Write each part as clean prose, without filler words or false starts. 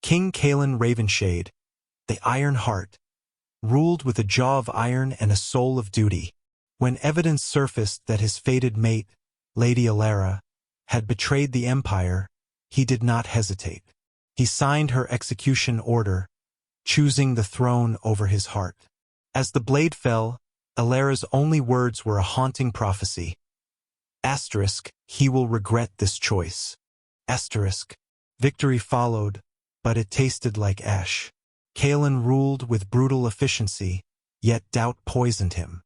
King Kaelen Ravenshade, the Iron Heart, ruled with a jaw of iron and a soul of duty. When evidence surfaced that his fated mate, Lady Elara, had betrayed the Empire, he did not hesitate. He signed her execution order, choosing the throne over his heart. As the blade fell, Elara's only words were a haunting prophecy. Asterisk, he will regret this choice. Asterisk, victory followed, but it tasted like ash. Kaelen ruled with brutal efficiency, yet doubt poisoned him.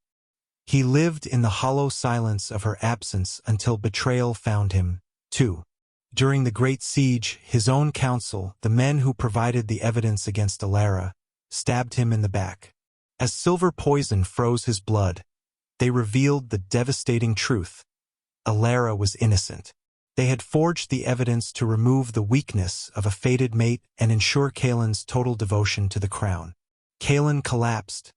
He lived in the hollow silence of her absence until betrayal found him, too. During the Great Siege, his own council, the men who provided the evidence against Elara, stabbed him in the back. As silver poison froze his blood, they revealed the devastating truth. Elara was innocent. They had forged the evidence to remove the weakness of a fated mate and ensure Kaelen's total devotion to the crown. Kaelen collapsed,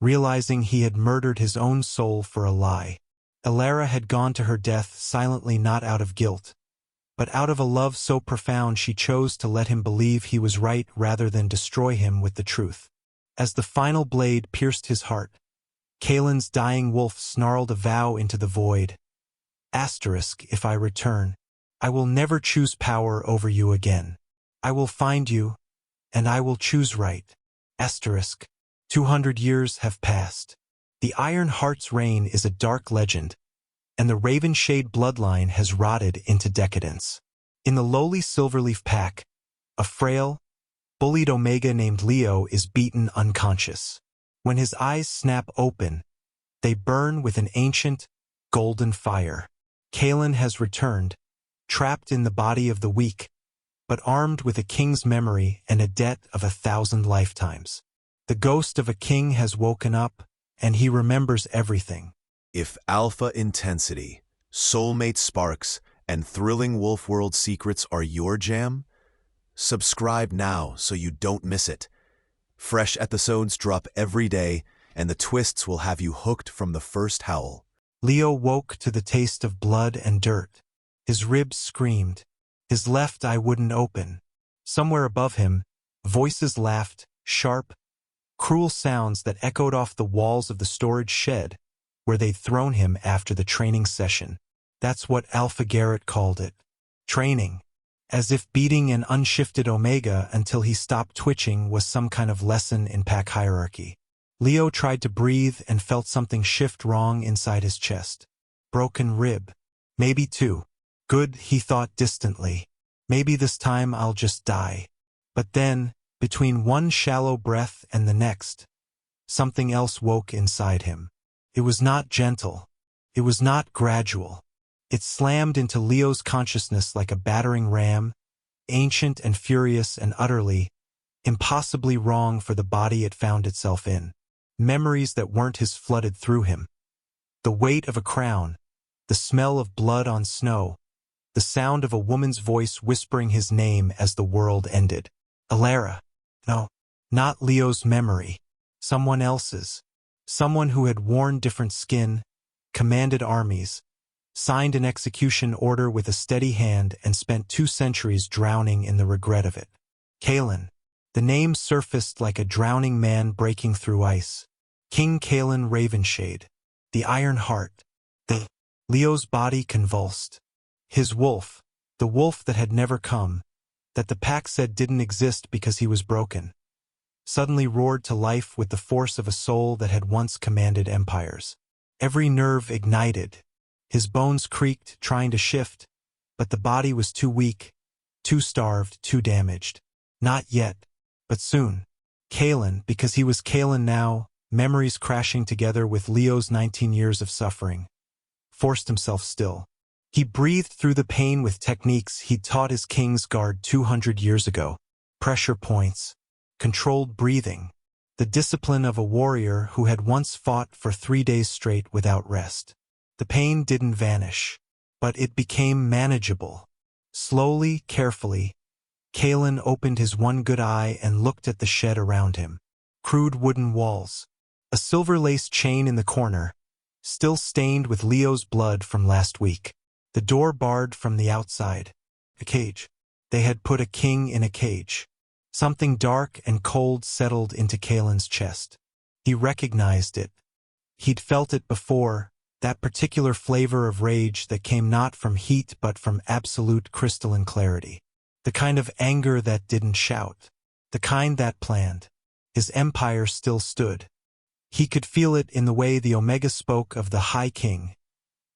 realizing he had murdered his own soul for a lie. Elara had gone to her death silently, not out of guilt, but out of a love so profound she chose to let him believe he was right rather than destroy him with the truth. As the final blade pierced his heart, Kaelen's dying wolf snarled a vow into the void. Asterisk, if I return, I will never choose power over you again. I will find you, and I will choose right. Asterisk, 200 years have passed. The Iron Heart's reign is a dark legend, and the Ravenshade bloodline has rotted into decadence. In the lowly Silverleaf pack, a frail, bullied Omega named Leo is beaten unconscious. When his eyes snap open, they burn with an ancient, golden fire. Kaelen has returned, trapped in the body of the weak, but armed with a king's memory and a debt of 1,000 lifetimes. The ghost of a king has woken up, and he remembers everything. If alpha intensity, soulmate sparks, and thrilling wolf world secrets are your jam, subscribe now so you don't miss it. Fresh episodes drop every day, and the twists will have you hooked from the first howl. Leo woke to the taste of blood and dirt. His ribs screamed. His left eye wouldn't open. Somewhere above him, voices laughed, sharp, cruel sounds that echoed off the walls of the storage shed where they'd thrown him after the training session. That's what Alpha Garrett called it. Training. As if beating an unshifted Omega until he stopped twitching was some kind of lesson in pack hierarchy. Leo tried to breathe and felt something shift wrong inside his chest. Broken rib. Maybe two. Good, he thought distantly. Maybe this time I'll just die. But then, between one shallow breath and the next, something else woke inside him. It was not gentle. It was not gradual. It slammed into Leo's consciousness like a battering ram, ancient and furious and utterly, impossibly wrong for the body it found itself in. Memories that weren't his flooded through him. The weight of a crown, the smell of blood on snow, the sound of a woman's voice whispering his name as the world ended. Elara. No, not Leo's memory. Someone else's. Someone who had worn different skin, commanded armies, signed an execution order with a steady hand and spent 2 centuries drowning in the regret of it. Kaelen. The name surfaced like a drowning man breaking through ice. King Kaelen Ravenshade. The Iron Heart. Leo's body convulsed. His wolf, the wolf that had never come, that the pack said didn't exist because he was broken, suddenly roared to life with the force of a soul that had once commanded empires. Every nerve ignited. His bones creaked, trying to shift, but the body was too weak, too starved, too damaged. Not yet. But soon. Kaelen, because he was Kaelen now, memories crashing together with Leo's 19 years of suffering, forced himself still. He breathed through the pain with techniques he'd taught his King's Guard 200 years ago. Pressure points, controlled breathing, the discipline of a warrior who had once fought for 3 days straight without rest. The pain didn't vanish, but it became manageable. Slowly, carefully, Kaelen opened his one good eye and looked at the shed around him. Crude wooden walls. A silver-laced chain in the corner, still stained with Leo's blood from last week. The door barred from the outside. A cage. They had put a king in a cage. Something dark and cold settled into Kaelen's chest. He recognized it. He'd felt it before, that particular flavor of rage that came not from heat but from absolute crystalline clarity. The kind of anger that didn't shout. The kind that planned. His empire still stood. He could feel it in the way the Omega spoke of the High King,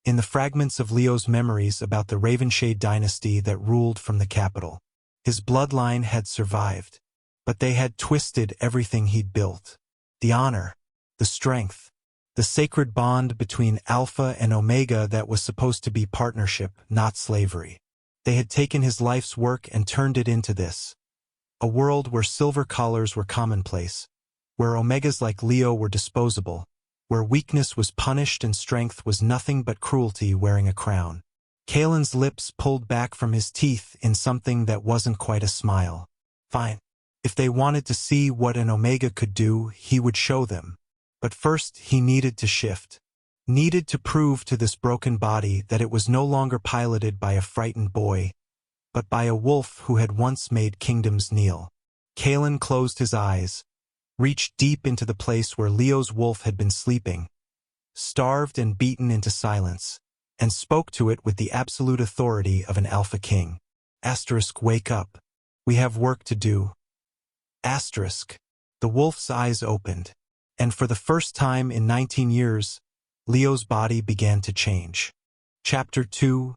in the fragments of Leo's memories about the Ravenshade dynasty that ruled from the capital. His bloodline had survived, but they had twisted everything he'd built. The honor, the strength, the sacred bond between Alpha and Omega that was supposed to be partnership, not slavery. They had taken his life's work and turned it into this. A world where silver collars were commonplace, where Omegas like Leo were disposable, where weakness was punished and strength was nothing but cruelty wearing a crown. Kaelen's lips pulled back from his teeth in something that wasn't quite a smile. Fine. If they wanted to see what an Omega could do, he would show them. But first he needed to shift. Needed to prove to this broken body that it was no longer piloted by a frightened boy, but by a wolf who had once made kingdoms kneel. Kaelen closed his eyes, reached deep into the place where Leo's wolf had been sleeping, starved and beaten into silence, and spoke to it with the absolute authority of an alpha king. Wake up. We have work to do. The wolf's eyes opened, and for the first time in 19 years, Leo's body began to change. Chapter 2.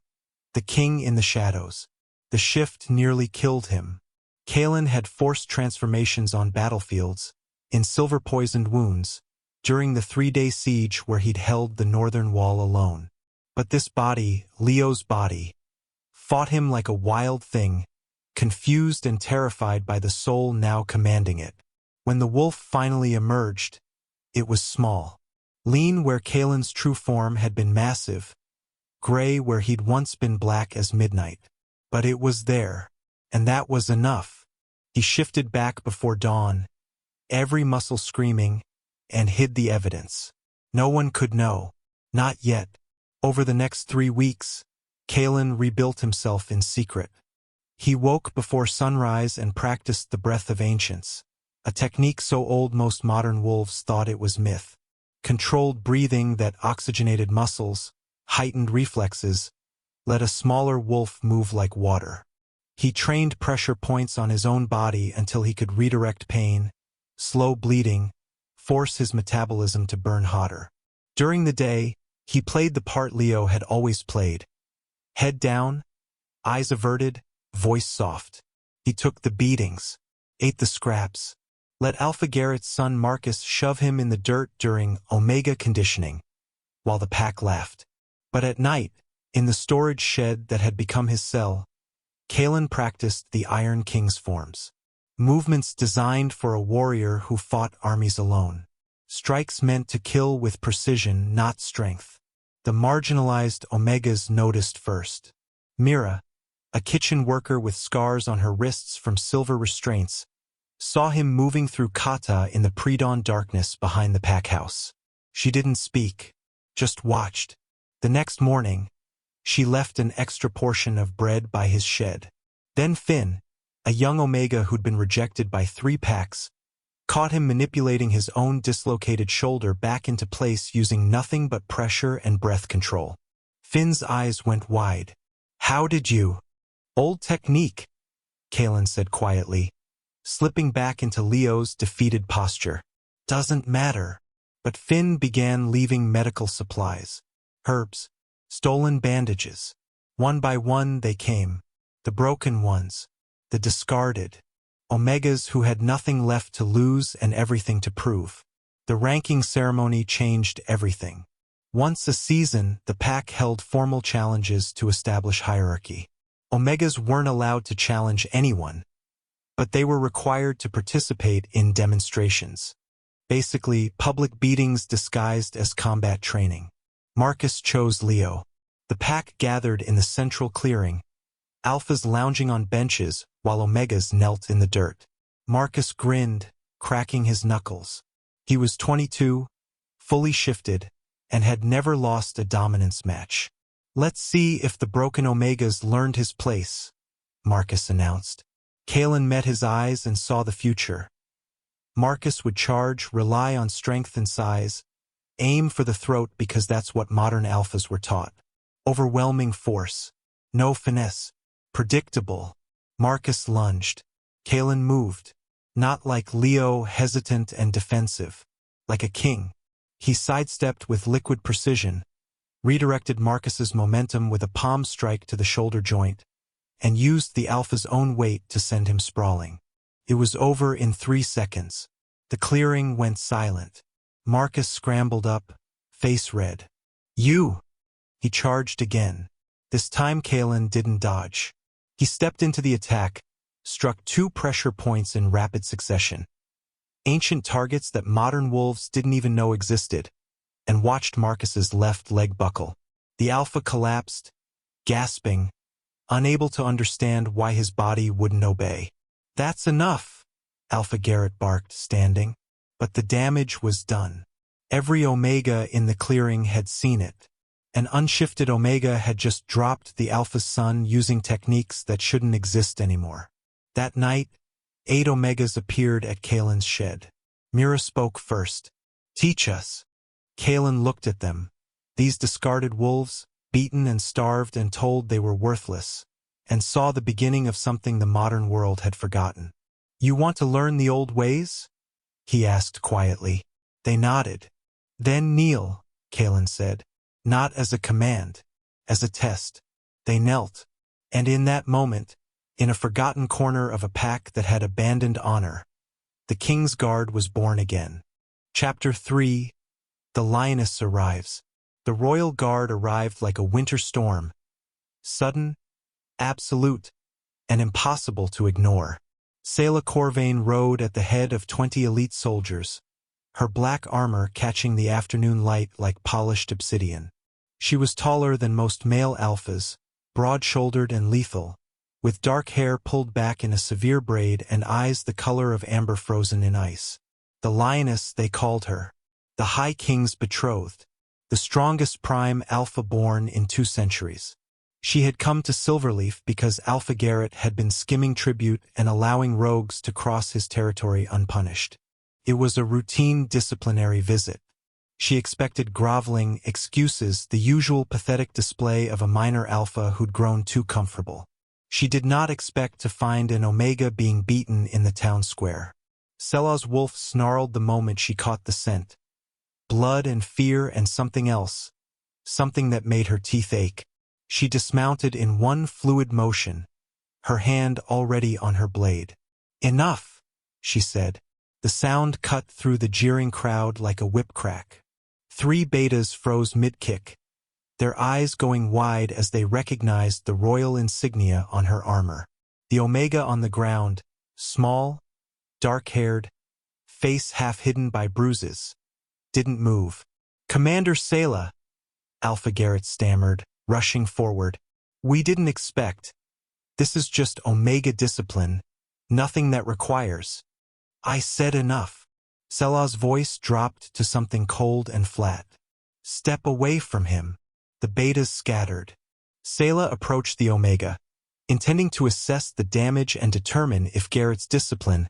The King in the Shadows. The shift nearly killed him. Kaelen had forced transformations on battlefields, in silver-poisoned wounds, during the 3-day siege where he'd held the northern wall alone. But this body, Leo's body, fought him like a wild thing, confused and terrified by the soul now commanding it. When the wolf finally emerged, it was small. Lean where Kaelen's true form had been massive, gray where he'd once been black as midnight. But it was there, and that was enough. He shifted back before dawn, every muscle screaming, and hid the evidence. No one could know. Not yet. Over the next 3 weeks, Kaelen rebuilt himself in secret. He woke before sunrise and practiced the breath of ancients, a technique so old most modern wolves thought it was myth. Controlled breathing that oxygenated muscles, heightened reflexes, let a smaller wolf move like water. He trained pressure points on his own body until he could redirect pain, slow bleeding, force his metabolism to burn hotter. During the day, he played the part Leo had always played. Head down, eyes averted, voice soft. He took the beatings, ate the scraps, let Alpha Garrett's son Marcus shove him in the dirt during Omega conditioning, while the pack laughed. But at night, in the storage shed that had become his cell, Kaelen practiced the Iron King's forms. Movements designed for a warrior who fought armies alone. Strikes meant to kill with precision, not strength. The marginalized Omegas noticed first. Mira, a kitchen worker with scars on her wrists from silver restraints, saw him moving through kata in the pre-dawn darkness behind the pack house. She didn't speak, just watched. The next morning, she left an extra portion of bread by his shed. Then Finn, a young Omega who'd been rejected by 3 packs, caught him manipulating his own dislocated shoulder back into place using nothing but pressure and breath control. Finn's eyes went wide. "How did you?" "Old technique," Kaelen said quietly, slipping back into Leo's defeated posture. "Doesn't matter." But Finn began leaving medical supplies. Herbs, stolen bandages. One by one they came. The broken ones, the discarded. Omegas who had nothing left to lose and everything to prove. The ranking ceremony changed everything. Once a season, the pack held formal challenges to establish hierarchy. Omegas weren't allowed to challenge anyone, but they were required to participate in demonstrations. Basically, public beatings disguised as combat training. Marcus chose Leo. The pack gathered in the central clearing, Alphas lounging on benches while Omegas knelt in the dirt. Marcus grinned, cracking his knuckles. He was 22, fully shifted, and had never lost a dominance match. "Let's see if the broken Omegas learned his place," Marcus announced. Kaelen met his eyes and saw the future. Marcus would charge, rely on strength and size, aim for the throat because that's what modern alphas were taught. Overwhelming force. No finesse. Predictable. Marcus lunged. Kaelen moved. Not like Leo, hesitant and defensive. Like a king. He sidestepped with liquid precision, redirected Marcus's momentum with a palm strike to the shoulder joint, and used the alpha's own weight to send him sprawling. It was over in 3 seconds. The clearing went silent. Marcus scrambled up, face red. You! He charged again. This time Kaelen didn't dodge. He stepped into the attack, struck 2 pressure points in rapid succession. Ancient targets that modern wolves didn't even know existed, and watched Marcus's left leg buckle. The alpha collapsed, gasping, unable to understand why his body wouldn't obey. That's enough, Alpha Garrett barked, standing. But the damage was done. Every Omega in the clearing had seen it. An unshifted Omega had just dropped the Alpha's sun using techniques that shouldn't exist anymore. That night, 8 Omegas appeared at Kaelen's shed. Mira spoke first. Teach us. Kaelen looked at them. These discarded wolves, beaten and starved and told they were worthless, and saw the beginning of something the modern world had forgotten. You want to learn the old ways? He asked quietly. They nodded. Then kneel, Kaelen said. Not as a command, as a test. They knelt, and in that moment, in a forgotten corner of a pack that had abandoned honor, the King's Guard was born again. Chapter 3. The Lioness Arrives. The Royal Guard arrived like a winter storm. Sudden, absolute, and impossible to ignore. Selah Corvain rode at the head of 20 elite soldiers, her black armor catching the afternoon light like polished obsidian. She was taller than most male alphas, broad-shouldered and lethal, with dark hair pulled back in a severe braid and eyes the color of amber frozen in ice. The Lioness, they called her. The High King's betrothed. The strongest prime alpha born in 2 centuries. She had come to Silverleaf because Alpha Garrett had been skimming tribute and allowing rogues to cross his territory unpunished. It was a routine disciplinary visit. She expected groveling, excuses, the usual pathetic display of a minor alpha who'd grown too comfortable. She did not expect to find an Omega being beaten in the town square. Selah's wolf snarled the moment she caught the scent. Blood and fear and something else. Something that made her teeth ache. She dismounted in one fluid motion, her hand already on her blade. Enough, she said. The sound cut through the jeering crowd like a whip crack. 3 betas froze mid-kick, their eyes going wide as they recognized the royal insignia on her armor. The Omega on the ground, small, dark-haired, face half hidden by bruises, didn't move. Commander Selah, Alpha Garrett stammered, rushing forward. We didn't expect. This is just Omega discipline, nothing that requires. I said enough. Selah's voice dropped to something cold and flat. Step away from him. The betas scattered. Selah approached the Omega, intending to assess the damage and determine if Garrett's discipline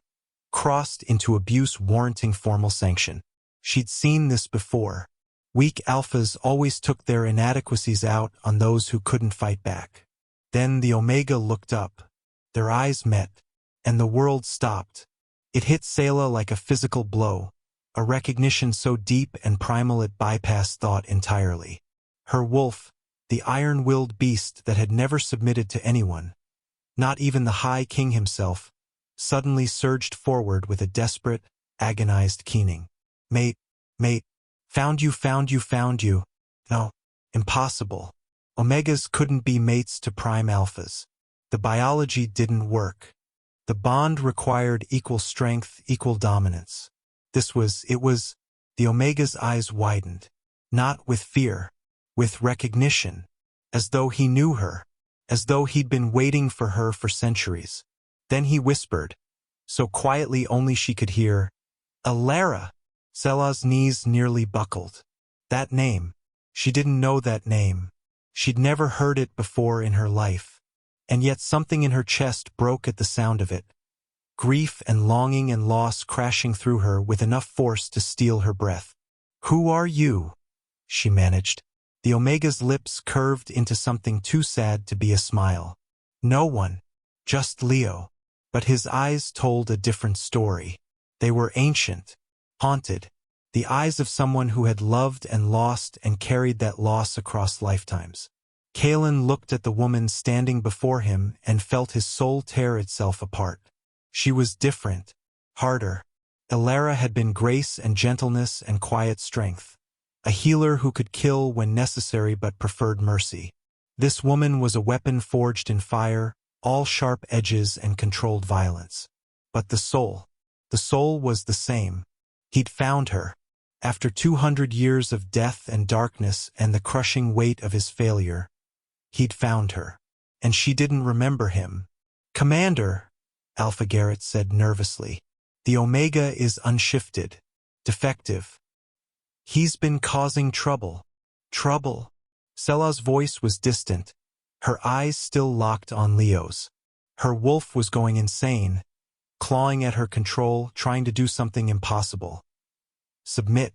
crossed into abuse warranting formal sanction. She'd seen this before. Weak alphas always took their inadequacies out on those who couldn't fight back. Then the Omega looked up. Their eyes met, and the world stopped. It hit Selah like a physical blow, a recognition so deep and primal it bypassed thought entirely. Her wolf, the iron-willed beast that had never submitted to anyone, not even the High King himself, suddenly surged forward with a desperate, agonized keening. Mate, found you. No, impossible. Omegas couldn't be mates to prime alphas. The biology didn't work. The bond required equal strength, equal dominance. It was, the Omega's eyes widened. Not with fear, with recognition, as though he knew her, as though he'd been waiting for her for centuries. Then he whispered, so quietly only she could hear, Elara. Selah's knees nearly buckled. That name. She didn't know that name. She'd never heard it before in her life. and yet something in her chest broke at the sound of it. Grief and longing and loss crashing through her with enough force to steal her breath. "Who are you?" she managed. The Omega's lips curved into something too sad to be a smile. "No one. Just Leo." But his eyes told a different story. They were ancient, haunted, the eyes of someone who had loved and lost and carried that loss across lifetimes. Kaelen looked at the woman standing before him and felt his soul tear itself apart. She was different, harder. Elara had been grace and gentleness and quiet strength, a healer who could kill when necessary but preferred mercy. This woman was a weapon forged in fire, all sharp edges and controlled violence. But the soul was the same. He'd found her. After 200 years of death and darkness and the crushing weight of his failure, he'd found her. And she didn't remember him. "Commander," Alpha Garrett said nervously, "the Omega is unshifted, defective. He's been causing trouble." "Trouble?" Selah's voice was distant, her eyes still locked on Leo's. Her wolf was going insane, clawing at her control, trying to do something impossible. Submit.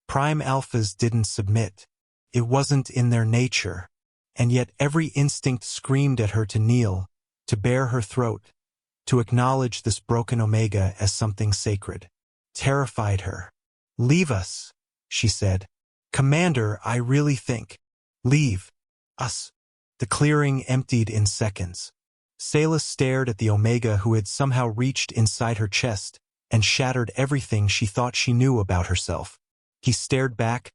Prime alphas didn't submit. It wasn't in their nature. And yet every instinct screamed at her to kneel, to bare her throat, to acknowledge this broken Omega as something sacred. Terrified her. "Leave us," she said. "Commander, I really think." "Leave us." The clearing emptied in seconds. Selah stared at the Omega who had somehow reached inside her chest and shattered everything she thought she knew about herself. He stared back,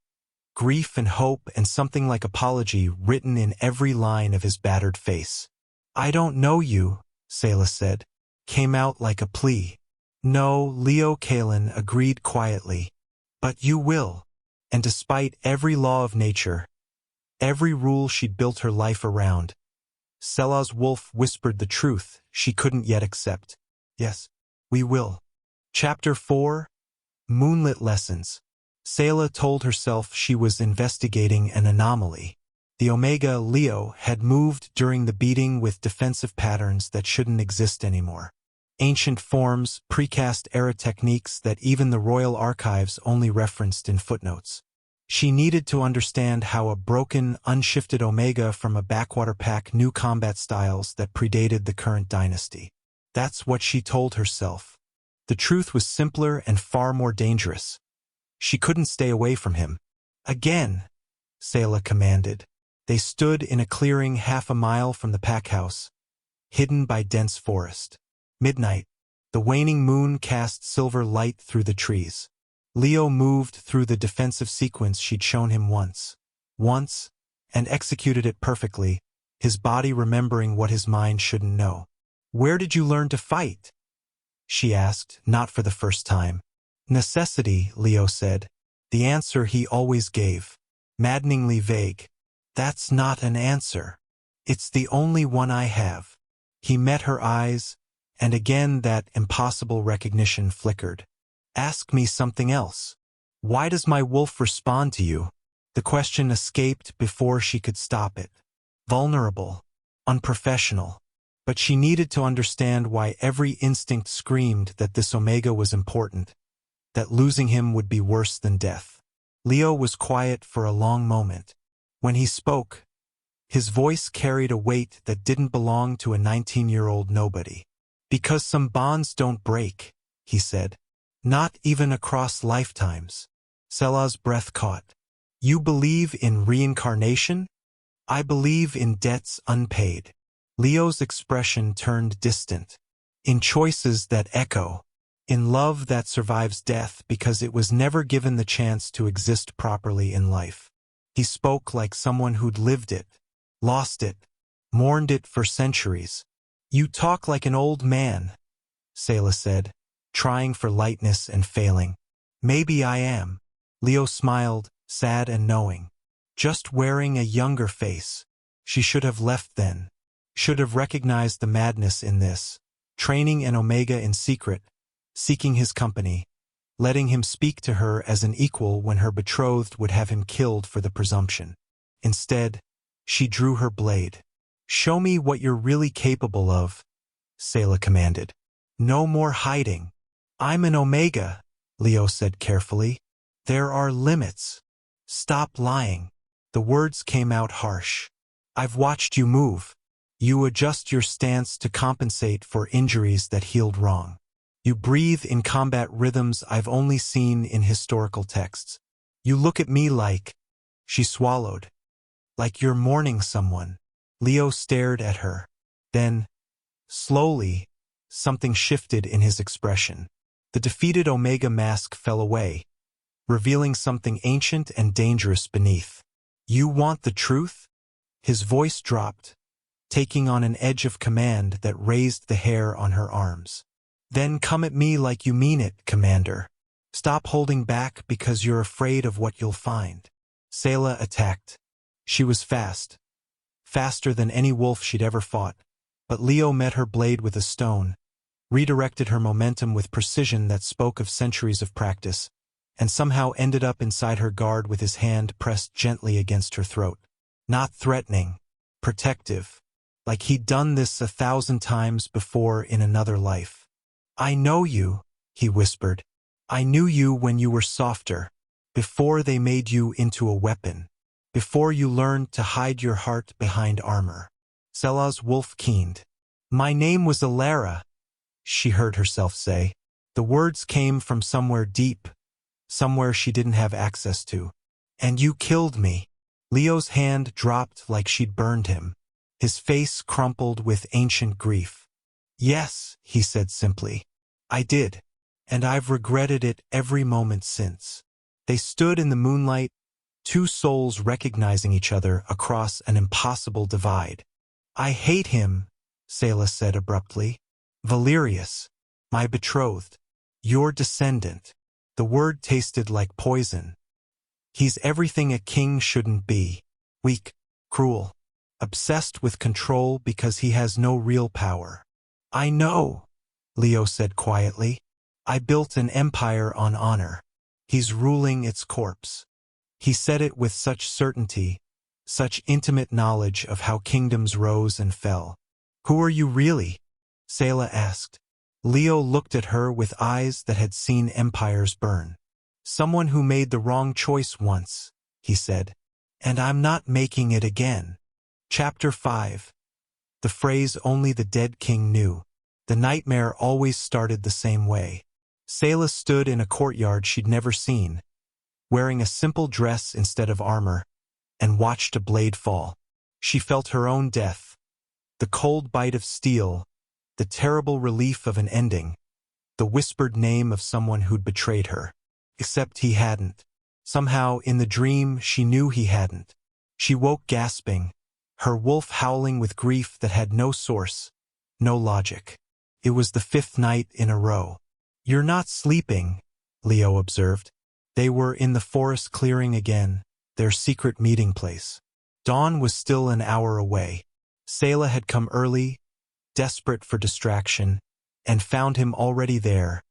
grief and hope and something like apology written in every line of his battered face. "I don't know you," Selah said. Came out like a plea. "No," Leo Kaelen agreed quietly. "But you will." And despite every law of nature, every rule she'd built her life around, Selah's wolf whispered the truth she couldn't yet accept. "Yes, we will." Chapter 4. Moonlit Lessons. Selah told herself she was investigating an anomaly. The Omega, Leo, had moved during the beating with defensive patterns that shouldn't exist anymore. Ancient forms, precast era techniques that even the royal archives only referenced in footnotes. She needed to understand how a broken, unshifted Omega from a backwater pack knew combat styles that predated the current dynasty. That's what she told herself. The truth was simpler and far more dangerous. She couldn't stay away from him. "Again," Selah commanded. They stood in a clearing half a mile from the pack house, hidden by dense forest. Midnight. The waning moon cast silver light through the trees. Leo moved through the defensive sequence she'd shown him once, and executed it perfectly, his body remembering what his mind shouldn't know. "Where did you learn to fight?" she asked, not for the first time. "Necessity," Leo said, the answer he always gave, maddeningly vague. "That's not an answer. It's the only one I have." He met her eyes, and again that impossible recognition flickered. "Ask me something else. Why does my wolf respond to you?" The question escaped before she could stop it. Vulnerable, unprofessional. But she needed to understand why every instinct screamed that this Omega was important, that losing him would be worse than death. Leo was quiet for a long moment. When he spoke, his voice carried a weight that didn't belong to a 19-year-old nobody. "Because some bonds don't break," he said. "Not even across lifetimes." Selah's breath caught. "You believe in reincarnation?" "I believe in debts unpaid." Leo's expression turned distant. "In choices that echo. In love that survives death because it was never given the chance to exist properly in life." He spoke like someone who'd lived it, lost it, mourned it for centuries. "You talk like an old man," Selah said, trying for lightness and failing. "Maybe I am." Leo smiled, sad and knowing. Just wearing a younger face. She should have left then. Should have recognized the madness in this. Training an Omega in secret, seeking his company, letting him speak to her as an equal when her betrothed would have him killed for the presumption. Instead, she drew her blade. Show me what you're really capable of, Selah commanded. No more hiding. I'm an Omega, Leo said carefully. There are limits. Stop lying. The words came out harsh. I've watched you move. You adjust your stance to compensate for injuries that healed wrong. You breathe in combat rhythms I've only seen in historical texts. You look at me like, she swallowed, like you're mourning someone. Leo stared at her. Then, slowly, something shifted in his expression. The defeated Omega mask fell away, revealing something ancient and dangerous beneath. You want the truth? His voice dropped, taking on an edge of command that raised the hair on her arms. Then come at me like you mean it, Commander. Stop holding back because you're afraid of what you'll find. Selah attacked. She was fast, faster than any wolf she'd ever fought, but Leo met her blade with a stone, redirected her momentum with precision that spoke of centuries of practice, and somehow ended up inside her guard with his hand pressed gently against her throat. Not threatening, protective, like he'd done this 1,000 times before in another life. I know you, he whispered. I knew you when you were softer, before they made you into a weapon, before you learned to hide your heart behind armor. Selah's wolf keened. My name was Elara, she heard herself say. The words came from somewhere deep, somewhere she didn't have access to. And you killed me. Leo's hand dropped like she'd burned him. His face crumpled with ancient grief. Yes, he said simply. I did. And I've regretted it every moment since. They stood in the moonlight, two souls recognizing each other across an impossible divide. I hate him, Selah said abruptly. Valerius, my betrothed, your descendant. The word tasted like poison. He's everything a king shouldn't be. Weak, cruel, obsessed with control because he has no real power. I know, Leo said quietly. I built an empire on honor. He's ruling its corpse. He said it with such certainty, such intimate knowledge of how kingdoms rose and fell. Who are you really? Selah asked. Leo looked at her with eyes that had seen empires burn. Someone who made the wrong choice once, he said. And I'm not making it again. Chapter 5. The phrase only the dead king knew. The nightmare always started the same way. Selah stood in a courtyard she'd never seen, wearing a simple dress instead of armor, and watched a blade fall. She felt her own death, the cold bite of steel, the terrible relief of an ending, the whispered name of someone who'd betrayed her. Except he hadn't. Somehow, in the dream, she knew he hadn't. She woke gasping, her wolf howling with grief that had no source, no logic. It was the 5th night in a row. You're not sleeping, Leo observed. They were in the forest clearing again, their secret meeting place. Dawn was still an hour away. Selah had come early, desperate for distraction, and found him already there,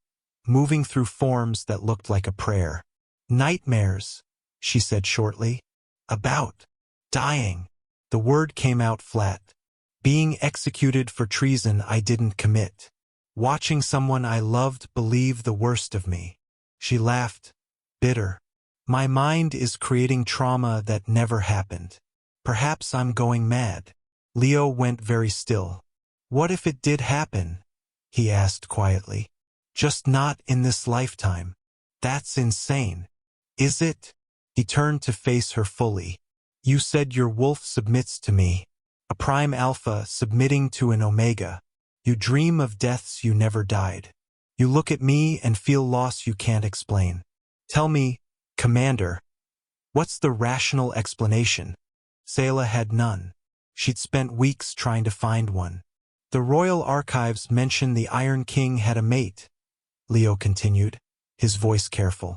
moving through forms that looked like a prayer. Nightmares, she said shortly. About dying. The word came out flat. Being executed for treason I didn't commit. Watching someone I loved believe the worst of me. She laughed, bitter. My mind is creating trauma that never happened. Perhaps I'm going mad. Leo went very still. What if it did happen? He asked quietly. Just not in this lifetime. That's insane. Is it? He turned to face her fully. You said your wolf submits to me. A prime alpha submitting to an omega. You dream of deaths you never died. You look at me and feel loss you can't explain. Tell me, Commander, what's the rational explanation? Selah had none. She'd spent weeks trying to find one. The royal archives mention the Iron King had a mate, Leo continued, his voice careful.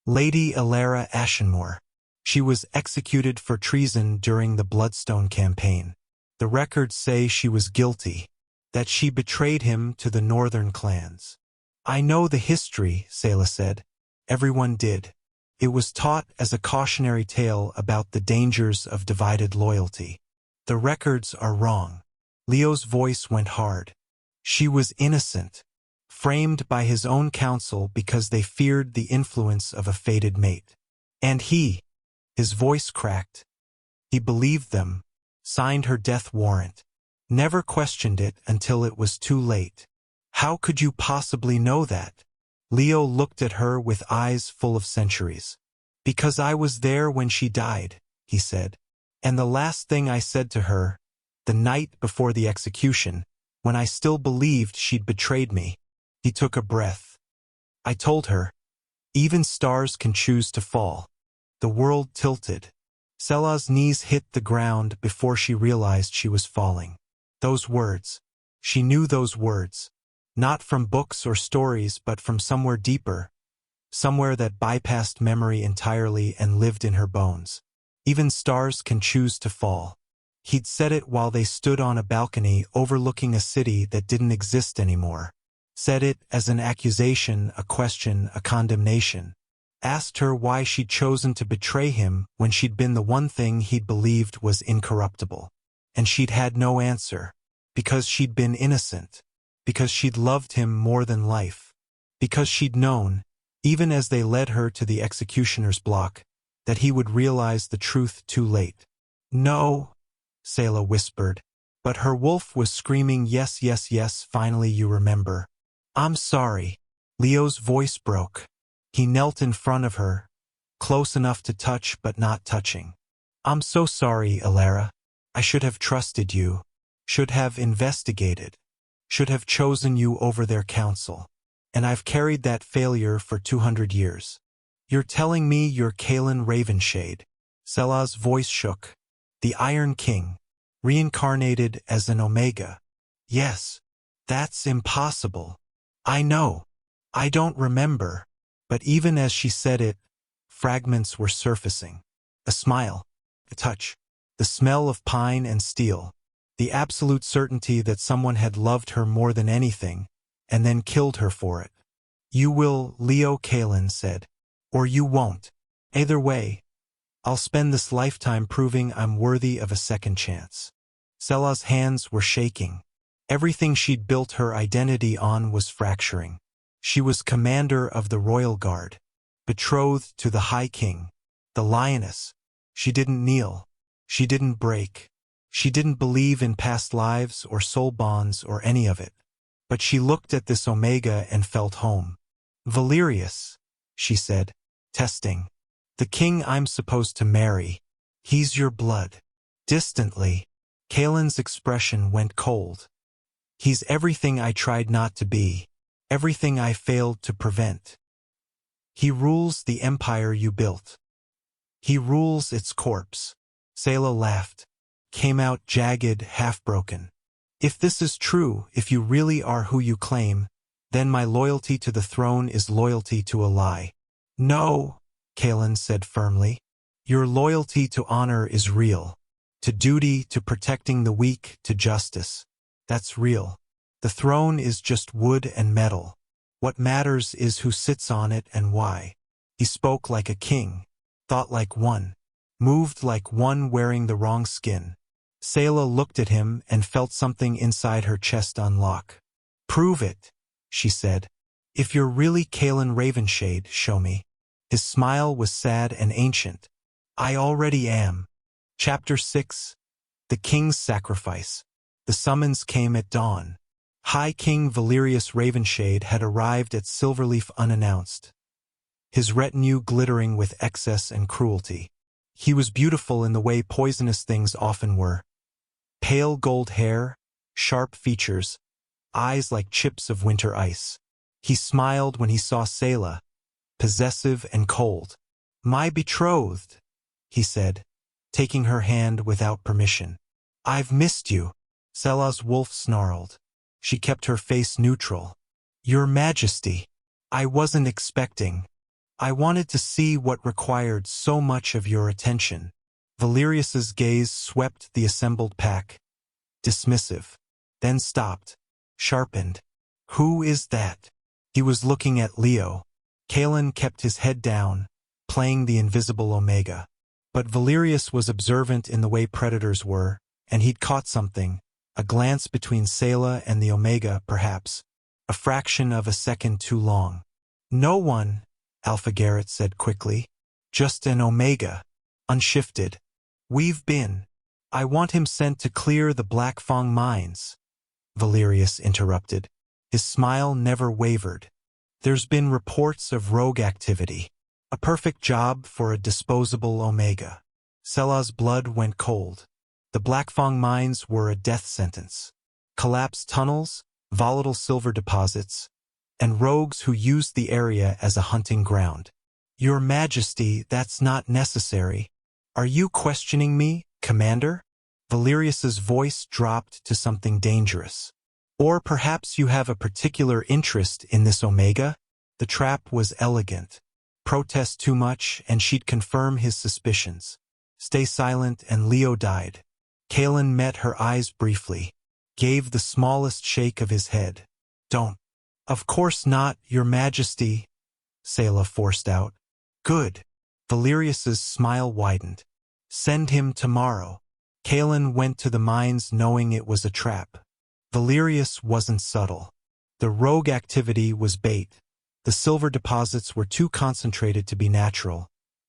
Lady Elara Ashenmoor. She was executed for treason during the Bloodstone campaign. The records say she was guilty, that she betrayed him to the northern clans. I know the history, Selah said. Everyone did. It was taught as a cautionary tale about the dangers of divided loyalty. The records are wrong. Leo's voice went hard. She was innocent, framed by his own council because they feared the influence of a fated mate. And his voice cracked. He believed them, signed her death warrant, never questioned it until it was too late. How could you possibly know that? Leo looked at her with eyes full of centuries. Because I was there when she died, he said. And the last thing I said to her, the night before the execution, when I still believed she'd betrayed me. He took a breath. I told her, even stars can choose to fall. The world tilted. Selah's knees hit the ground before she realized she was falling. Those words. She knew those words. Not from books or stories, but from somewhere deeper. Somewhere that bypassed memory entirely and lived in her bones. Even stars can choose to fall. He'd said it while they stood on a balcony overlooking a city that didn't exist anymore. Said it as an accusation, a question, a condemnation. Asked her why she'd chosen to betray him when she'd been the one thing he'd believed was incorruptible. And she'd had no answer. Because she'd been innocent. Because she'd loved him more than life. Because she'd known, even as they led her to the executioner's block, that he would realize the truth too late. No, Selah whispered. But her wolf was screaming, yes, yes, yes, finally you remember. I'm sorry. Leo's voice broke. He knelt in front of her, close enough to touch but not touching. I'm so sorry, Elara. I should have trusted you. Should have investigated. Should have chosen you over their counsel. And I've carried that failure for 200 years. You're telling me you're Kaelen Ravenshade. Selah's voice shook. The Iron King. Reincarnated as an Omega. Yes. That's impossible. I know. I don't remember. But even as she said it, fragments were surfacing. A smile. A touch. The smell of pine and steel. The absolute certainty that someone had loved her more than anything, and then killed her for it. You will, Leo Kaelen said. Or you won't. Either way, I'll spend this lifetime proving I'm worthy of a second chance. Selah's hands were shaking. Everything she'd built her identity on was fracturing. She was commander of the royal guard, betrothed to the High King, the lioness. She didn't kneel. She didn't break. She didn't believe in past lives or soul bonds or any of it. But she looked at this Omega and felt home. Valerius, she said, testing. The king I'm supposed to marry. He's your blood. Distantly, Kaelen's expression went cold. He's everything I tried not to be. Everything I failed to prevent. He rules the empire you built. He rules its corpse. Selah laughed. Came out jagged, half-broken. If this is true, if you really are who you claim, then my loyalty to the throne is loyalty to a lie. No, Kaelen said firmly. Your loyalty to honor is real. To duty, to protecting the weak, to justice. That's real. The throne is just wood and metal. What matters is who sits on it and why. He spoke like a king, thought like one, moved like one wearing the wrong skin. Selah looked at him and felt something inside her chest unlock. Prove it, she said. If you're really Kaelen Ravenshade, show me. His smile was sad and ancient. I already am. Chapter 6. The King's Sacrifice. The summons came at dawn. High King Valerius Ravenshade had arrived at Silverleaf unannounced, his retinue glittering with excess and cruelty. He was beautiful in the way poisonous things often were. Pale gold hair, sharp features, eyes like chips of winter ice. He smiled when he saw Selah, possessive and cold. My betrothed, he said, taking her hand without permission. I've missed you. Selah's wolf snarled. She kept her face neutral. Your Majesty, I wasn't expecting. I wanted to see what required so much of your attention. Valerius's gaze swept the assembled pack, dismissive, then stopped, sharpened. Who is that? He was looking at Leo. Kaelen kept his head down, playing the invisible Omega. But Valerius was observant in the way predators were, and he'd caught something, a glance between Selah and the Omega, perhaps, a fraction of a second too long. No one, Alpha Garrett said quickly. Just an Omega, unshifted. We've been. I want him sent to clear the Black Fang mines, Valerius interrupted. His smile never wavered. There's been reports of rogue activity. A perfect job for a disposable Omega. Selah's blood went cold. The Black Fang mines were a death sentence. Collapsed tunnels, volatile silver deposits, and rogues who used the area as a hunting ground. Your Majesty, that's not necessary. Are you questioning me, Commander? Valerius's voice dropped to something dangerous. Or perhaps you have a particular interest in this Omega? The trap was elegant. Protest too much, and she'd confirm his suspicions. Stay silent, and Leo died. Kaelen met her eyes briefly, gave the smallest shake of his head. Don't. Of course not, Your Majesty, Selah forced out. Good. Valerius's smile widened. Send him tomorrow. Kaelen went to the mines knowing it was a trap. Valerius wasn't subtle. The rogue activity was bait. The silver deposits were too concentrated to be natural,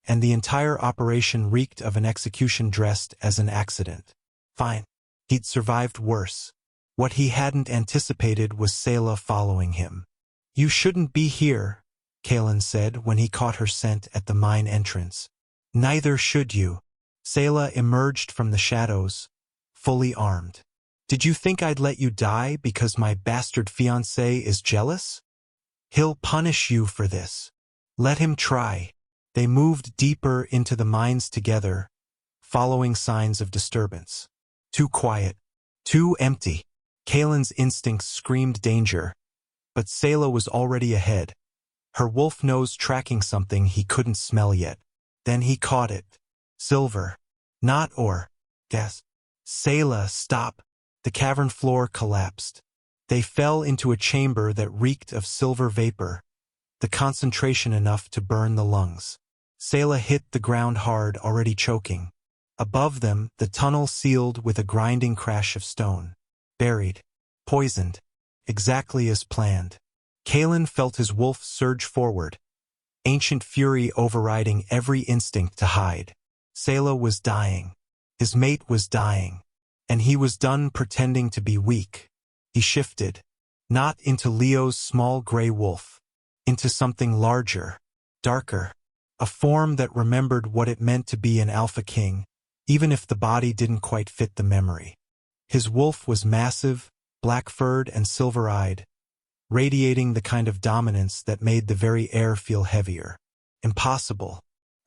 and the entire operation reeked of an execution dressed as an accident. Fine. He'd survived worse. What he hadn't anticipated was Selah following him. You shouldn't be here, Kaelen said when he caught her scent at the mine entrance. Neither should you. Selah emerged from the shadows, fully armed. Did you think I'd let you die because my bastard fiancé is jealous? He'll punish you for this. Let him try. They moved deeper into the mines together, following signs of disturbance. Too quiet. Too empty. Kaelen's instincts screamed danger, but Selah was already ahead, her wolf nose tracking something he couldn't smell yet. Then he caught it. Silver. Not ore. Gas. Selah, stop. The cavern floor collapsed. They fell into a chamber that reeked of silver vapor, the concentration enough to burn the lungs. Selah hit the ground hard, already choking. Above them, the tunnel sealed with a grinding crash of stone. Buried. Poisoned. Exactly as planned. Kaelen felt his wolf surge forward, ancient fury overriding every instinct to hide. Selah was dying. His mate was dying. And he was done pretending to be weak. He shifted, not into Leo's small gray wolf, into something larger, darker, a form that remembered what it meant to be an alpha king, even if the body didn't quite fit the memory. His wolf was massive, black-furred and silver-eyed, radiating the kind of dominance that made the very air feel heavier. Impossible.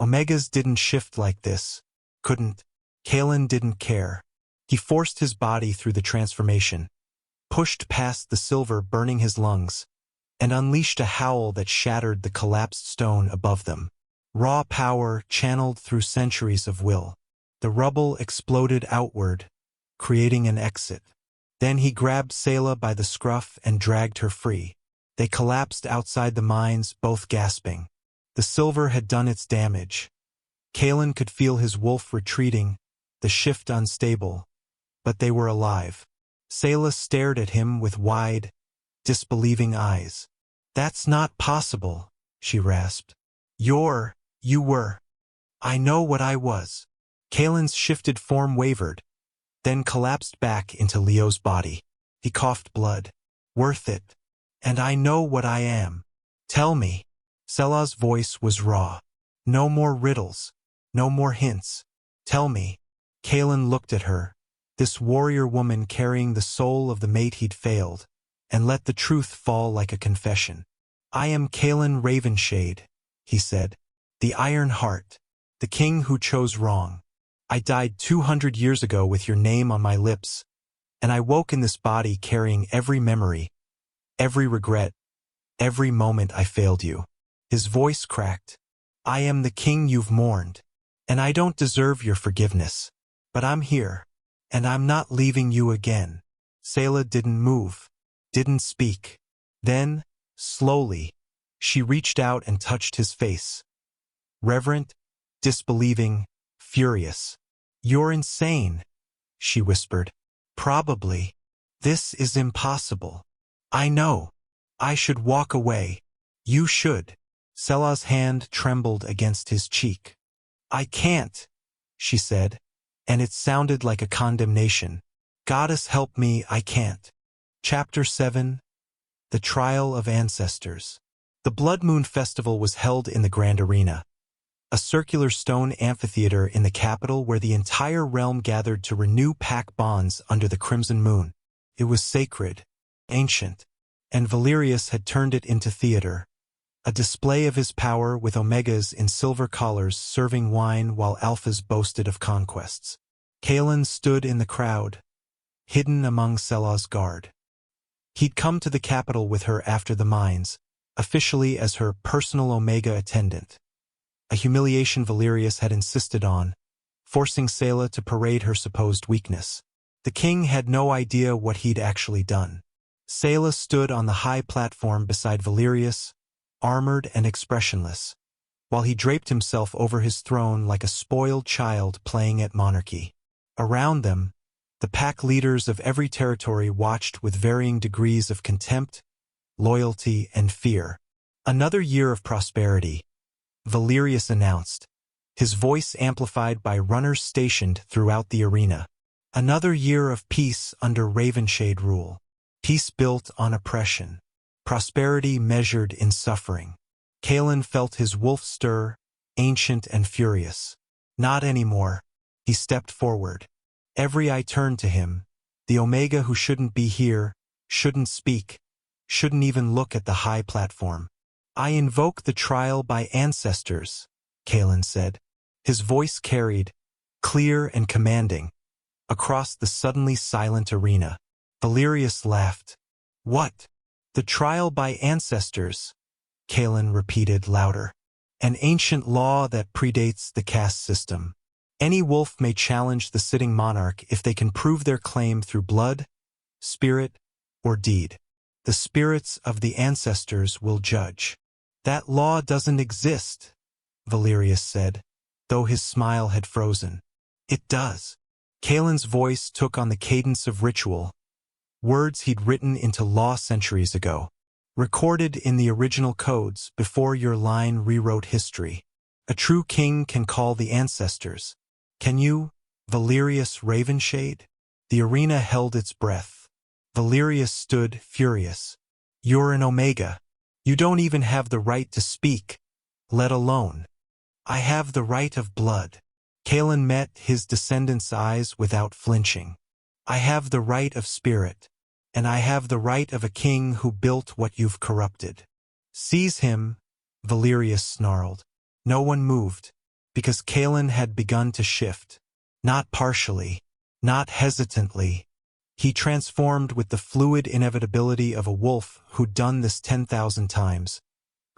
Omegas didn't shift like this. Couldn't. Kaelen didn't care. He forced his body through the transformation, pushed past the silver burning his lungs, and unleashed a howl that shattered the collapsed stone above them. Raw power channeled through centuries of will. The rubble exploded outward, creating an exit. Then he grabbed Selah by the scruff and dragged her free. They collapsed outside the mines, both gasping. The silver had done its damage. Kaelen could feel his wolf retreating, the shift unstable, but they were alive. Selah stared at him with wide, disbelieving eyes. That's not possible, she rasped. You were. I know what I was. Kaelen's shifted form wavered, then collapsed back into Leo's body. He coughed blood. Worth it. And I know what I am. Tell me. Selah's voice was raw. No more riddles. No more hints. Tell me. Kaelen looked at her, this warrior woman carrying the soul of the mate he'd failed, and let the truth fall like a confession. I am Kaelen Ravenshade, he said. The Iron Heart. The king who chose wrong. I died 200 years ago with your name on my lips, and I woke in this body carrying every memory, every regret, every moment I failed you. His voice cracked. I am the king you've mourned, and I don't deserve your forgiveness. But I'm here, and I'm not leaving you again. Selah didn't move, didn't speak. Then, slowly, she reached out and touched his face. Reverent, disbelieving, furious. You're insane, she whispered. Probably. This is impossible. I know. I should walk away. You should. Selah's hand trembled against his cheek. I can't, she said, and it sounded like a condemnation. Goddess help me, I can't. Chapter 7. The Trial of Ancestors. The Blood Moon Festival was held in the Grand Arena, a circular stone amphitheater in the capital where the entire realm gathered to renew pack bonds under the crimson moon. It was sacred, ancient, and Valerius had turned it into theater, a display of his power with omegas in silver collars serving wine while alphas boasted of conquests. Kaelen stood in the crowd, hidden among Selah's guard. He'd come to the capital with her after the mines, officially as her personal omega attendant, a humiliation Valerius had insisted on, forcing Selah to parade her supposed weakness. The king had no idea what he'd actually done. Selah stood on the high platform beside Valerius, armored and expressionless, while he draped himself over his throne like a spoiled child playing at monarchy. Around them, the pack leaders of every territory watched with varying degrees of contempt, loyalty, and fear. Another year of prosperity, Valerius announced, his voice amplified by runners stationed throughout the arena. Another year of peace under Ravenshade rule. Peace built on oppression. Prosperity measured in suffering. Kaelen felt his wolf stir, ancient and furious. Not anymore. He stepped forward. Every eye turned to him, the Omega who shouldn't be here, shouldn't speak, shouldn't even look at the high platform. I invoke the trial by ancestors, Kaelen said. His voice carried, clear and commanding, across the suddenly silent arena. Valerius laughed. What? The trial by ancestors, Kaelen repeated louder. An ancient law that predates the caste system. Any wolf may challenge the sitting monarch if they can prove their claim through blood, spirit, or deed. The spirits of the ancestors will judge. That law doesn't exist, Valerius said, though his smile had frozen. It does. Kaelen's voice took on the cadence of ritual, words he'd written into law centuries ago, recorded in the original codes before your line rewrote history. A true king can call the ancestors. Can you, Valerius Ravenshade? The arena held its breath. Valerius stood furious. You're an Omega. You don't even have the right to speak, let alone. I have the right of blood. Kaelen met his descendant's eyes without flinching. I have the right of spirit, and I have the right of a king who built what you've corrupted. Seize him, Valerius snarled. No one moved, because Kaelen had begun to shift. Not partially, not hesitantly. He transformed with the fluid inevitability of a wolf who'd done this 10,000 times,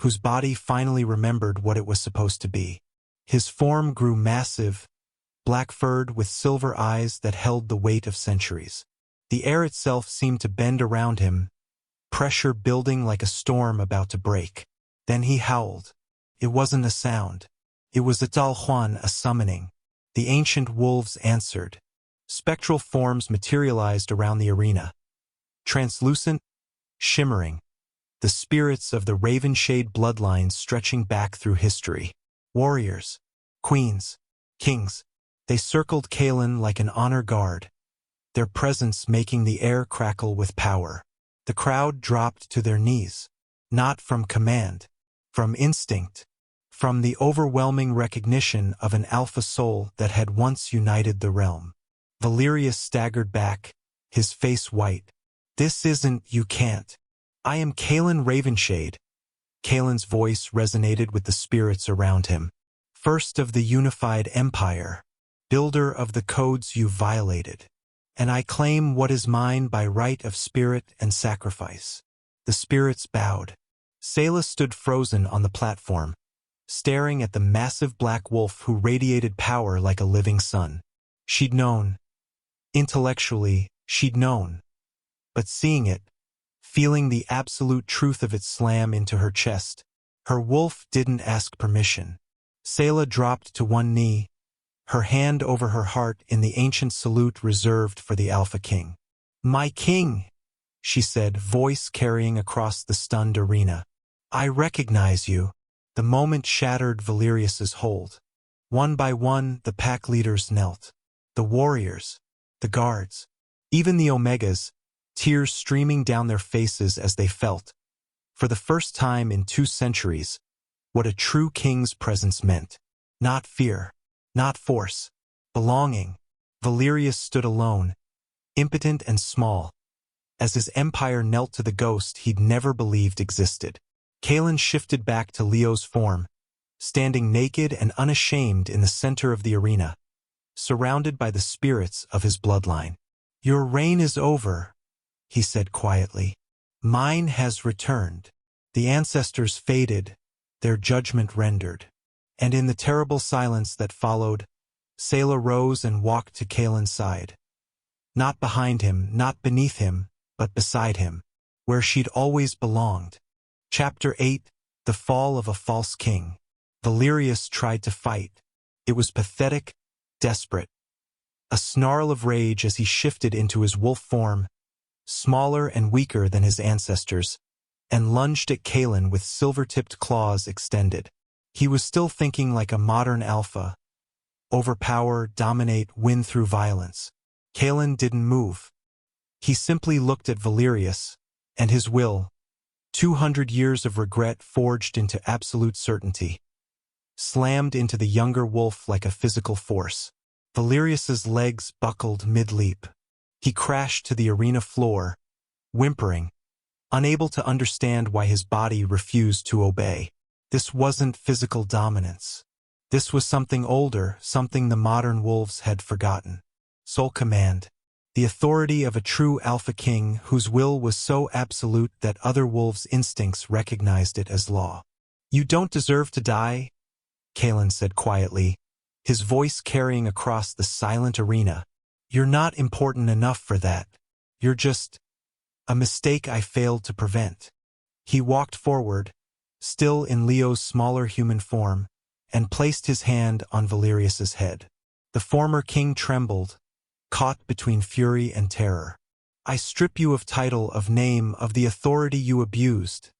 whose body finally remembered what it was supposed to be. His form grew massive, black-furred with silver eyes that held the weight of centuries. The air itself seemed to bend around him, pressure building like a storm about to break. Then he howled. It wasn't a sound. It was a Dalhuan, a summoning. The ancient wolves answered. Spectral forms materialized around the arena. Translucent, shimmering. The spirits of the Ravenshade bloodlines stretching back through history. Warriors, queens, kings. They circled Kaelen like an honor guard, their presence making the air crackle with power. The crowd dropped to their knees, not from command, from instinct, from the overwhelming recognition of an alpha soul that had once united the realm. Valerius staggered back, his face white. This isn't, you can't. I am Kaelen Ravenshade. Kaelen's voice resonated with the spirits around him. First of the unified empire, builder of the codes you violated. And I claim what is mine by right of spirit and sacrifice. The spirits bowed. Selah stood frozen on the platform, staring at the massive black wolf who radiated power like a living sun. She'd known. Intellectually, she'd known. But seeing it, feeling the absolute truth of it slam into her chest, her wolf didn't ask permission. Selah dropped to one knee, her hand over her heart in the ancient salute reserved for the Alpha King. "My king," she said, voice carrying across the stunned arena. "I recognize you." The moment shattered Valerius's hold. One by one, the pack leaders knelt. The warriors, the guards, even the Omegas, tears streaming down their faces as they felt, for the first time in 2 centuries, what a true king's presence meant. Not fear, not force, belonging. Valerius stood alone, impotent and small, as his empire knelt to the ghost he'd never believed existed. Kaelen shifted back to Leo's form, standing naked and unashamed in the center of the arena, surrounded by the spirits of his bloodline. "Your reign is over," he said quietly. "Mine has returned." The ancestors faded, their judgment rendered. And in the terrible silence that followed, Selah rose and walked to Kaelen's side. Not behind him, not beneath him, but beside him, where she'd always belonged. Chapter 8: The Fall of a False King. Valerius tried to fight. It was pathetic, desperate. A snarl of rage as he shifted into his wolf form, smaller and weaker than his ancestors, and lunged at Kaelen with silver-tipped claws extended. He was still thinking like a modern alpha. Overpower, dominate, win through violence. Kaelen didn't move. He simply looked at Valerius, and his will, 200 years of regret forged into absolute certainty, slammed into the younger wolf like a physical force. Valerius's legs buckled mid-leap. He crashed to the arena floor, whimpering, unable to understand why his body refused to obey. This wasn't physical dominance. This was something older, something the modern wolves had forgotten. Soul command. The authority of a true alpha king whose will was so absolute that other wolves' instincts recognized it as law. "You don't deserve to die," Kaelen said quietly, his voice carrying across the silent arena. "You're not important enough for that. You're just a mistake I failed to prevent." He walked forward, still in Leo's smaller human form, and placed his hand on Valerius's head. The former king trembled, caught between fury and terror. "I strip you of title, of name, of the authority you abused,"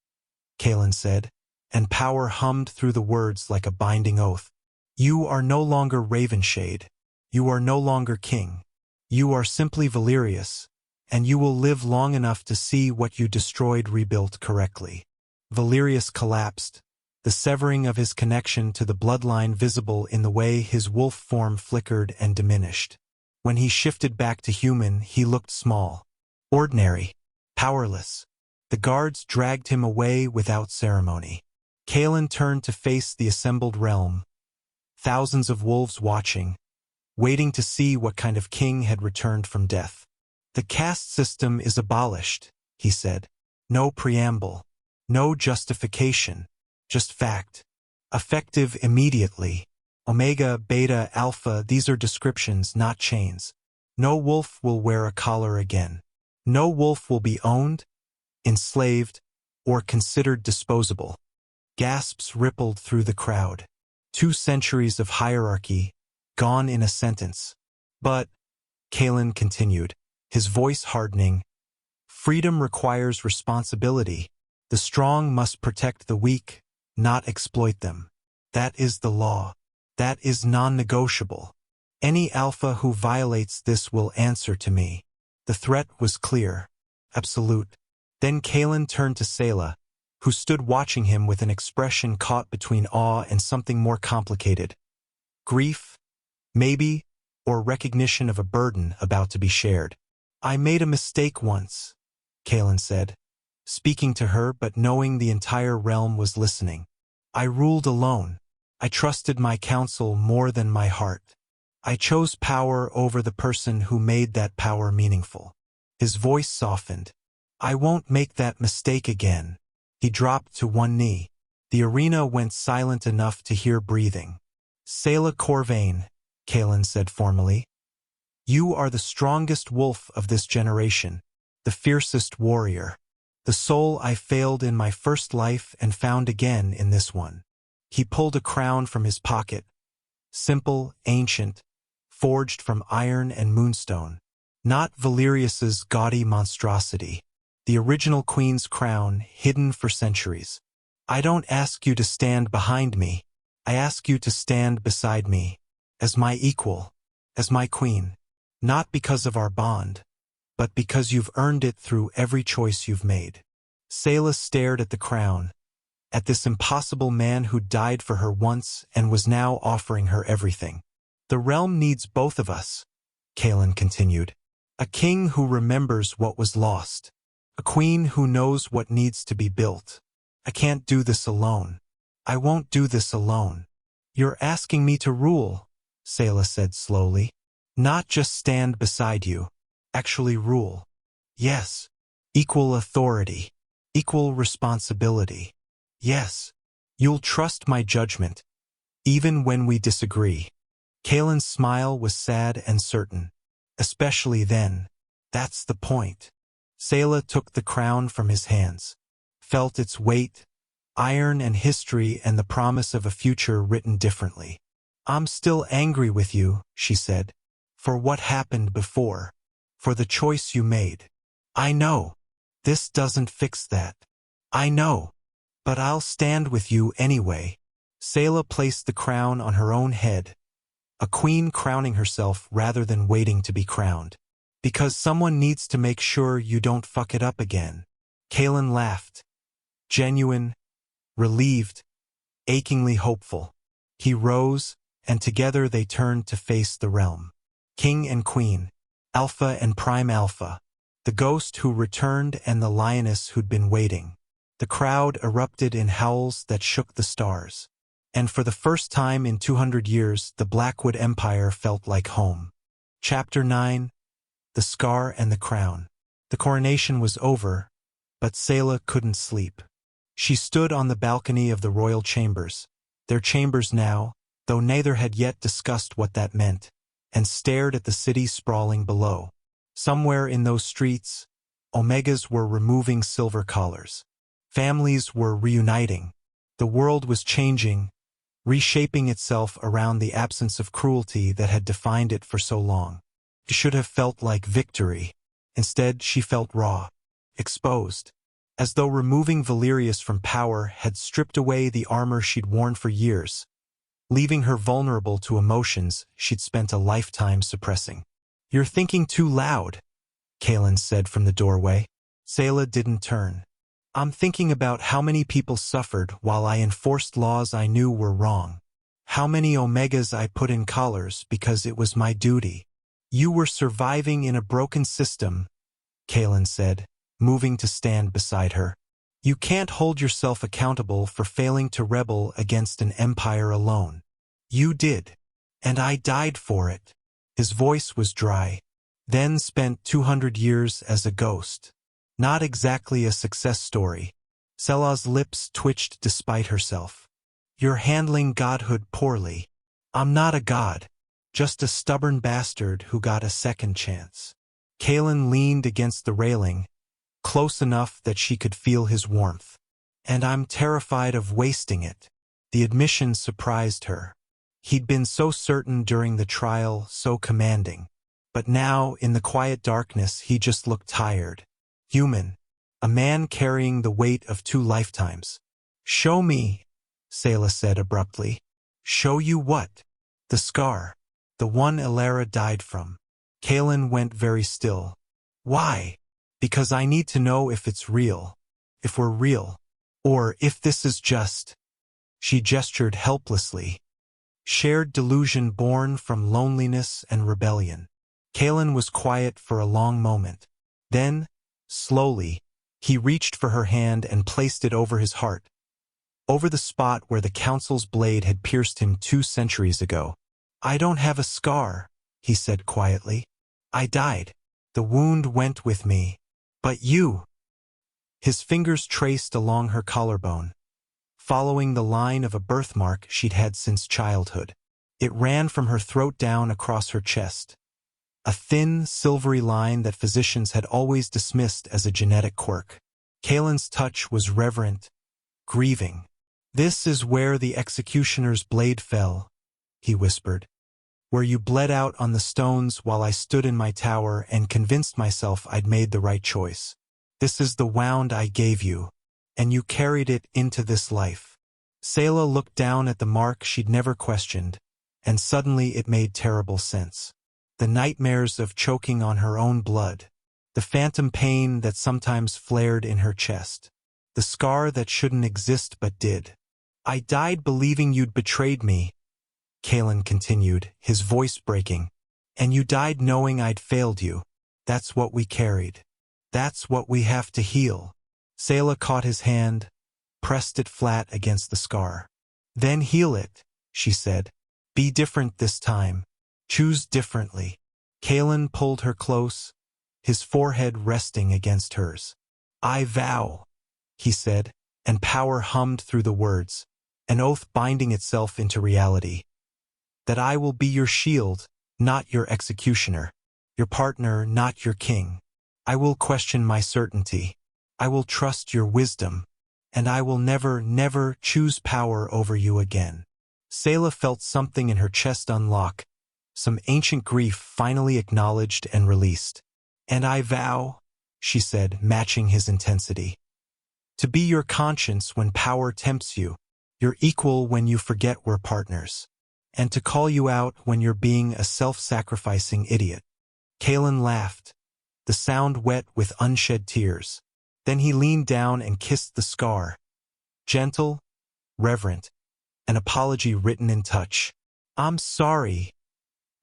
Kaelen said, and power hummed through the words like a binding oath. "You are no longer Ravenshade. You are no longer king. You are simply Valerius, and you will live long enough to see what you destroyed rebuilt correctly." Valerius collapsed, the severing of his connection to the bloodline visible in the way his wolf form flickered and diminished. When he shifted back to human, he looked small, ordinary, powerless. The guards dragged him away without ceremony. Kaelen turned to face the assembled realm, thousands of wolves watching, waiting to see what kind of king had returned from death. "The caste system is abolished," he said. "No preamble, no justification, just fact. Effective immediately. Omega, Beta, Alpha, these are descriptions, not chains. No wolf will wear a collar again. No wolf will be owned, enslaved, or considered disposable." Gasps rippled through the crowd. 2 centuries of hierarchy, gone in a sentence. "But," Kaelen continued, his voice hardening, "freedom requires responsibility. The strong must protect the weak, not exploit them. That is the law. That is non-negotiable. Any alpha who violates this will answer to me." The threat was clear, absolute. Then Kaelen turned to Selah, who stood watching him with an expression caught between awe and something more complicated. Grief, maybe, or recognition of a burden about to be shared. "I made a mistake once," Kaelen said, speaking to her but knowing the entire realm was listening. "I ruled alone. I trusted my counsel more than my heart. I chose power over the person who made that power meaningful." His voice softened. "I won't make that mistake again." He dropped to one knee. The arena went silent enough to hear breathing. "Selah Corvain," Kaelen said formally. "You are the strongest wolf of this generation, the fiercest warrior. The soul I failed in my first life and found again in this one." He pulled a crown from his pocket, simple, ancient, forged from iron and moonstone. Not Valerius's gaudy monstrosity. The original queen's crown, hidden for centuries. I don't ask you to stand behind me. I ask you to stand beside me, as my equal, as my queen. Not because of our bond, but because you've earned it through every choice you've made. Selah stared at the crown, at this impossible man who died for her once and was now offering her everything. The realm needs both of us, Kaelen continued. A king who remembers what was lost. A queen who knows what needs to be built. I can't do this alone. I won't do this alone. You're asking me to rule, Selah said slowly. Not just stand beside you. Actually rule. Yes. Equal authority. Equal responsibility. Yes. You'll trust my judgment, even when we disagree. Kaelen's smile was sad and certain. Especially then. That's the point. Selah took the crown from his hands. Felt its weight, iron and history and the promise of a future written differently. I'm still angry with you, she said, for what happened before, for the choice you made. I know. This doesn't fix that. I know. But I'll stand with you anyway. Selah placed the crown on her own head, a queen crowning herself rather than waiting to be crowned. Because someone needs to make sure you don't fuck it up again. Kaelen laughed. Genuine, relieved, achingly hopeful. He rose, and together they turned to face the realm. King and Queen, Alpha and Prime Alpha, the ghost who returned and the lioness who'd been waiting. The crowd erupted in howls that shook the stars. And for the first time in 200 years, the Blackwood Empire felt like home. Chapter 9. The Scar and the Crown. The coronation was over, but Selah couldn't sleep. She stood on the balcony of the royal chambers, their chambers now, though neither had yet discussed what that meant, and stared at the city sprawling below. Somewhere in those streets, Omegas were removing silver collars. Families were reuniting. The world was changing, reshaping itself around the absence of cruelty that had defined it for so long. It should have felt like victory. Instead, she felt raw, exposed, as though removing Valerius from power had stripped away the armor she'd worn for years, leaving her vulnerable to emotions she'd spent a lifetime suppressing. You're thinking too loud, Kaelen said from the doorway. Selah didn't turn. I'm thinking about how many people suffered while I enforced laws I knew were wrong. How many Omegas I put in collars because it was my duty. You were surviving in a broken system, Kaelen said, moving to stand beside her. You can't hold yourself accountable for failing to rebel against an empire alone. You did. And I died for it. His voice was dry. Then spent 200 years as a ghost. Not exactly a success story. Selah's lips twitched despite herself. You're handling godhood poorly. I'm not a god. Just a stubborn bastard who got a second chance. Kaelen leaned against the railing, close enough that she could feel his warmth. And I'm terrified of wasting it. The admission surprised her. He'd been so certain during the trial, so commanding. But now, in the quiet darkness, he just looked tired. Human. A man carrying the weight of 2 lifetimes. Show me, Selah said abruptly. Show you what? The scar. The one Elara died from. Kaelen went very still. Why? Because I need to know if it's real. If we're real. Or if this is just. She gestured helplessly. Shared delusion born from loneliness and rebellion. Kaelen was quiet for a long moment. Then, slowly, he reached for her hand and placed it over his heart. Over the spot where the council's blade had pierced him 2 centuries ago. I don't have a scar, he said quietly. I died. The wound went with me. But you. His fingers traced along her collarbone, following the line of a birthmark she'd had since childhood. It ran from her throat down across her chest. A thin, silvery line that physicians had always dismissed as a genetic quirk. Kaelen's touch was reverent, grieving. This is where the executioner's blade fell, he whispered. Where you bled out on the stones while I stood in my tower and convinced myself I'd made the right choice. This is the wound I gave you, and you carried it into this life. Selah looked down at the mark she'd never questioned, and suddenly it made terrible sense. The nightmares of choking on her own blood, the phantom pain that sometimes flared in her chest, the scar that shouldn't exist but did. I died believing you'd betrayed me, Kaelen continued, his voice breaking. And you died knowing I'd failed you. That's what we carried. That's what we have to heal. Selah caught his hand, pressed it flat against the scar. Then heal it, she said. Be different this time. Choose differently. Kaelen pulled her close, his forehead resting against hers. I vow, he said, and power hummed through the words, an oath binding itself into reality. That I will be your shield, not your executioner, your partner, not your king. I will question my certainty. I will trust your wisdom, and I will never, never choose power over you again. Selah felt something in her chest unlock, some ancient grief finally acknowledged and released. And I vow, she said, matching his intensity, to be your conscience when power tempts you, your equal when you forget we're partners, and to call you out when you're being a self-sacrificing idiot. Kaelen laughed, the sound wet with unshed tears. Then he leaned down and kissed the scar. Gentle, reverent, an apology written in touch. I'm sorry,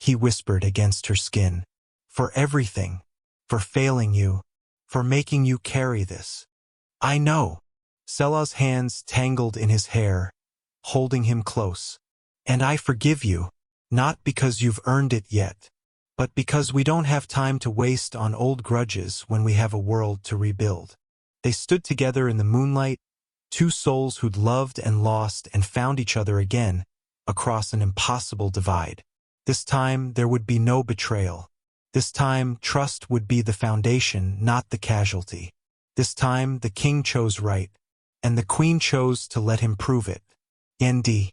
he whispered against her skin, for everything, for failing you, for making you carry this. I know. Selah's hands tangled in his hair, holding him close. And I forgive you, not because you've earned it yet, but because we don't have time to waste on old grudges when we have a world to rebuild. They stood together in the moonlight, two souls who'd loved and lost and found each other again, across an impossible divide. This time there would be no betrayal. This time trust would be the foundation, not the casualty. This time the king chose right, and the queen chose to let him prove it. Nd.